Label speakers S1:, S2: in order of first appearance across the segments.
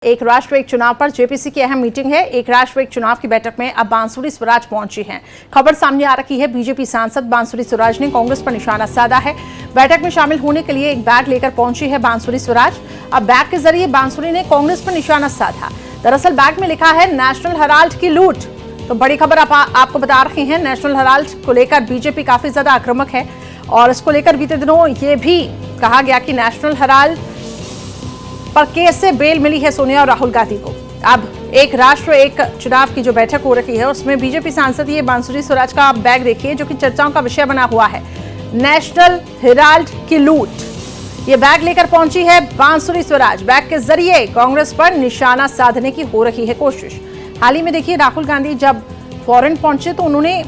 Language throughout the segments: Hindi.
S1: एक राष्ट्र एक चुनाव पर जेपीसी की अहम मीटिंग है। एक राष्ट्र एक चुनाव की बैठक में अब बांसुरी स्वराज पहुंची हैं। खबर सामने आ रही है, बीजेपी सांसद बांसुरी स्वराज ने कांग्रेस पर निशाना साधा है। बैठक में शामिल होने के लिए एक बैग लेकर पहुंची है बांसुरी स्वराज। अब बैग के जरिए बांसुरी ने कांग्रेस पर निशाना साधा। दरअसल बैग में लिखा है नेशनल हेराल्ड की लूट। तो बड़ी खबर आपको बता रहे हैं, नेशनल हेराल्ड को लेकर बीजेपी काफी ज्यादा आक्रामक है और इसको लेकर बीते दिनों ये भी कहा गया कि नेशनल हेराल्ड पर केस से बेल मिली है सोनिया और राहुल गांधी को। अब एक राष्ट्र एक चुनाव की जो बैठक हो रही है उसमें बीजेपी सांसद ये बांसुरी स्वराज का बैग देखिए, जो कि चर्चाओं का विषय बना हुआ है। नेशनल हेराल्ड की लूट, ये बैग लेकर पहुंची है बांसुरी स्वराज। बैग के जरिए कांग्रेस पर निशाना साधने की हो रही है कोशिश। हाल ही में देखिए, राहुल गांधी जब फॉरेन पहुंचे तो उन्होंने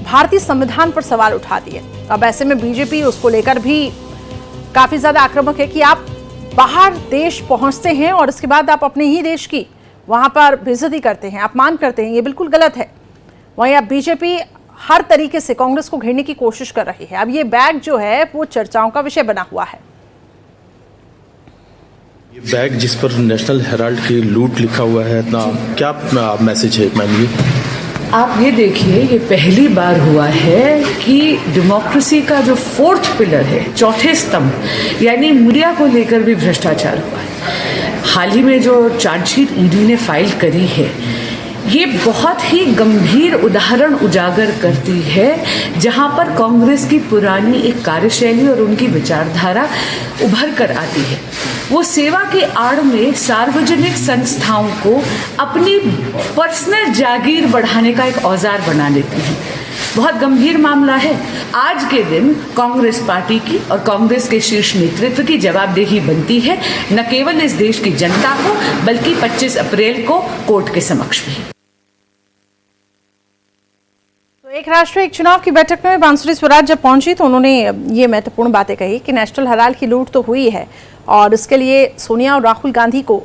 S1: भारतीय संविधान पर सवाल उठा दिए। अब ऐसे में बीजेपी उसको लेकर भी काफी ज्यादा आक्रामक है कि आप बाहर देश पहुंचते हैं और इसके बाद आप अपने ही देश की वहां पर बेइज्जती करते हैं, अपमान करते हैं, ये बिल्कुल गलत है। वहीं अब बीजेपी हर तरीके से कांग्रेस को घेरने की कोशिश कर रही है। अब ये बैग जो है वो चर्चाओं का विषय बना हुआ है।
S2: ये बैग जिस पर नेशनल हेराल्ड की लूट लिखा हुआ है, ना क्या मैसेज है मैम? ये
S3: आप ये देखिए, ये पहली बार हुआ है कि डेमोक्रेसी का जो फोर्थ पिलर है, चौथे स्तंभ, यानी मीडिया को लेकर भी भ्रष्टाचार हुआ है। हाल ही में जो चार्जशीट ईडी ने फाइल करी है, ये बहुत ही गंभीर उदाहरण उजागर करती है जहां पर कांग्रेस की पुरानी एक कार्यशैली और उनकी विचारधारा उभर कर आती है। वो सेवा की आड़ में सार्वजनिक संस्थाओं को अपनी पर्सनल जागीर बढ़ाने का एक औजार बना लेती हैं। बहुत गंभीर मामला है। आज के दिन कांग्रेस पार्टी की और कांग्रेस के शीर्ष नेतृत्व की जवाबदेही बनती है, न केवल इस देश की जनता को बल्कि 25 अप्रैल को कोर्ट के समक्ष भी।
S1: एक राष्ट्र एक चुनाव की बैठक में बांसुरी स्वराज जब पहुंची तो उन्होंने ये महत्वपूर्ण बातें कही कि नेशनल हेराल्ड की लूट तो हुई है और इसके लिए सोनिया और राहुल गांधी को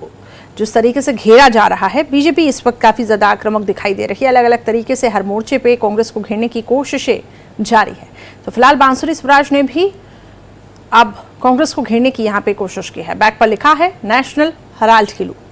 S1: जिस तरीके से घेरा जा रहा है, बीजेपी इस वक्त काफी ज्यादा आक्रामक दिखाई दे रही है। अलग अलग तरीके से हर मोर्चे पे कांग्रेस को घेरने की कोशिशें जारी है। तो फिलहाल बांसुरी स्वराज ने भी अब कांग्रेस को घेरने की यहाँ पे कोशिश की है। बैग पर लिखा है नेशनल हेराल्ड की लूट।